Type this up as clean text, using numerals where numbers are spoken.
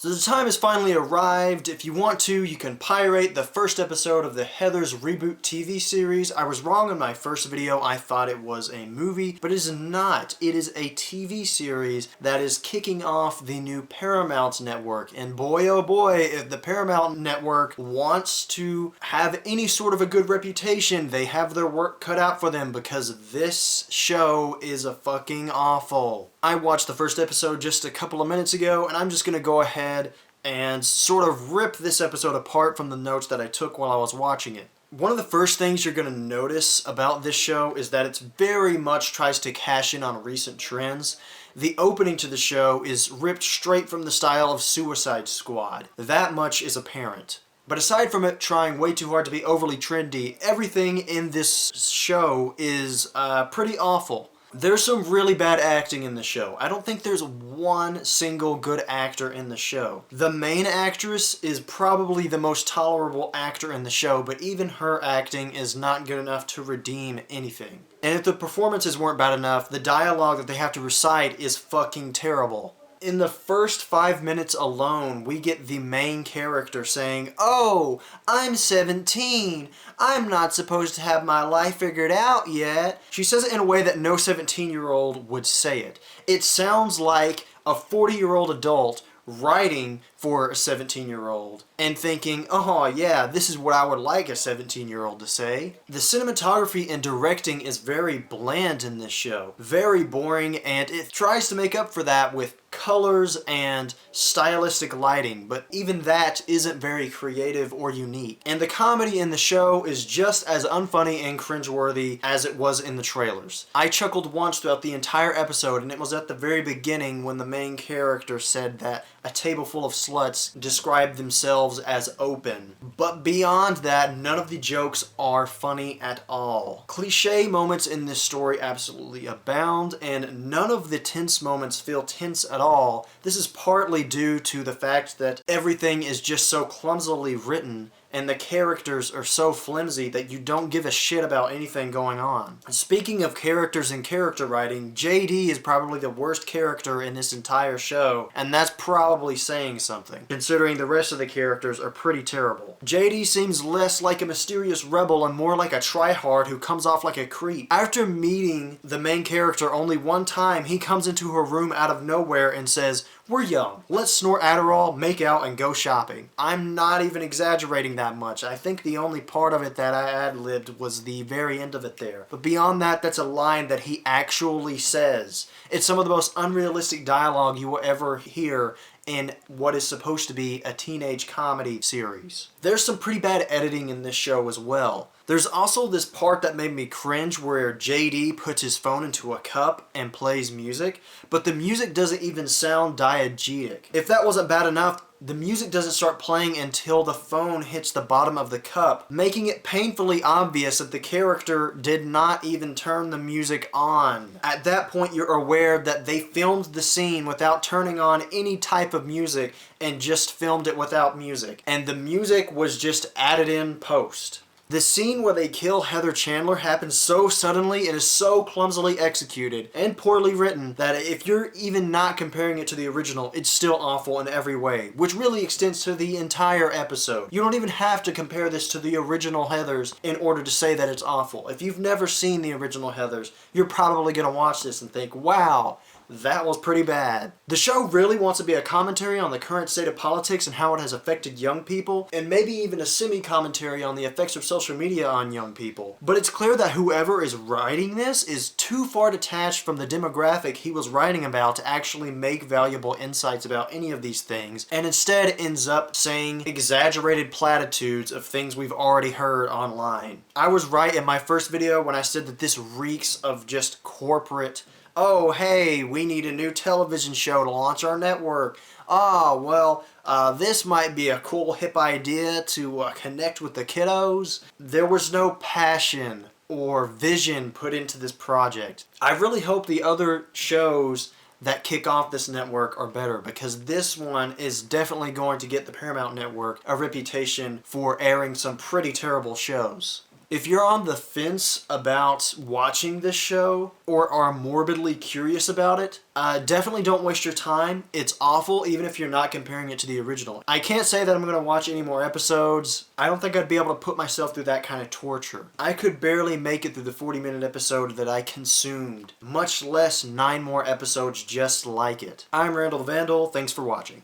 So the time has finally arrived. If you want to, you can pirate the first episode of the Heathers Reboot TV series. I was wrong in my first video. I thought it was a movie, but it is not. It is a TV series that is kicking off the new Paramount network. And boy, oh boy, if the Paramount network wants to have any sort of a good reputation, they have their work cut out for them, because this show is a fucking awful. I watched the first episode just a couple of minutes ago, and I'm just going to go ahead and sort of rip this episode apart from the notes that I took while I was watching it. One of the first things you're going to notice about this show is that it very much tries to cash in on recent trends. The opening to the show is ripped straight from the style of Suicide Squad. That much is apparent. But aside from it trying way too hard to be overly trendy, everything in this show is pretty awful. There's some really bad acting in the show. I don't think there's one single good actor in the show. The main actress is probably the most tolerable actor in the show, but even her acting is not good enough to redeem anything. And if the performances weren't bad enough, the dialogue that they have to recite is fucking terrible. In the first 5 minutes alone, we get the main character saying, "Oh, I'm 17. I'm not supposed to have my life figured out yet." She says it in a way that no 17-year-old would say it. It sounds like a 40-year-old adult writing for a 17-year-old and thinking, "Oh yeah, this is what I would like a 17-year-old to say." The cinematography and directing is very bland in this show. Very boring, and it tries to make up for that with colors and stylistic lighting, but even that isn't very creative or unique. And the comedy in the show is just as unfunny and cringeworthy as it was in the trailers. I chuckled once throughout the entire episode, and it was at the very beginning when the main character said that a table full of sluts described themselves as open. But beyond that, none of the jokes are funny at all. Cliché moments in this story absolutely abound, and none of the tense moments feel tense at all. This is partly due to the fact that everything is just so clumsily written, and the characters are so flimsy that you don't give a shit about anything going on. Speaking of characters and character writing, JD is probably the worst character in this entire show, and that's probably saying something, considering the rest of the characters are pretty terrible. JD seems less like a mysterious rebel and more like a tryhard who comes off like a creep. After meeting the main character only one time, he comes into her room out of nowhere and says, "We're young. Let's snort Adderall, make out, and go shopping." I'm not even exaggerating that much. I think the only part of it that I ad-libbed was the very end of it there. But beyond that, that's a line that he actually says. It's some of the most unrealistic dialogue you will ever hear in what is supposed to be a teenage comedy series. There's some pretty bad editing in this show as well. There's also this part that made me cringe where JD puts his phone into a cup and plays music, but the music doesn't even sound diegetic. If that wasn't bad enough, the music doesn't start playing until the phone hits the bottom of the cup, making it painfully obvious that the character did not even turn the music on. At that point, you're aware that they filmed the scene without turning on any type of music and just filmed it without music. And the music was just added in post. The scene where they kill Heather Chandler happens so suddenly and is so clumsily executed and poorly written that if you're even not comparing it to the original, it's still awful in every way, which really extends to the entire episode. You don't even have to compare this to the original Heathers in order to say that it's awful. If you've never seen the original Heathers, you're probably going to watch this and think, "Wow, that was pretty bad." The show really wants to be a commentary on the current state of politics and how it has affected young people, and maybe even a semi-commentary on the effects of social media on young people. But it's clear that whoever is writing this is too far detached from the demographic he was writing about to actually make valuable insights about any of these things, and instead ends up saying exaggerated platitudes of things we've already heard online. I was right in my first video when I said that this reeks of just corporate, "Oh, hey, we need a new television show to launch our network. This might be a cool, hip idea to connect with the kiddos." There was no passion or vision put into this project. I really hope the other shows that kick off this network are better, because this one is definitely going to get the Paramount Network a reputation for airing some pretty terrible shows. If you're on the fence about watching this show or are morbidly curious about it, definitely don't waste your time. It's awful, even if you're not comparing it to the original. I can't say that I'm going to watch any more episodes. I don't think I'd be able to put myself through that kind of torture. I could barely make it through the 40-minute episode that I consumed, much less 9 more episodes just like it. I'm Randall the Vandal. Thanks for watching.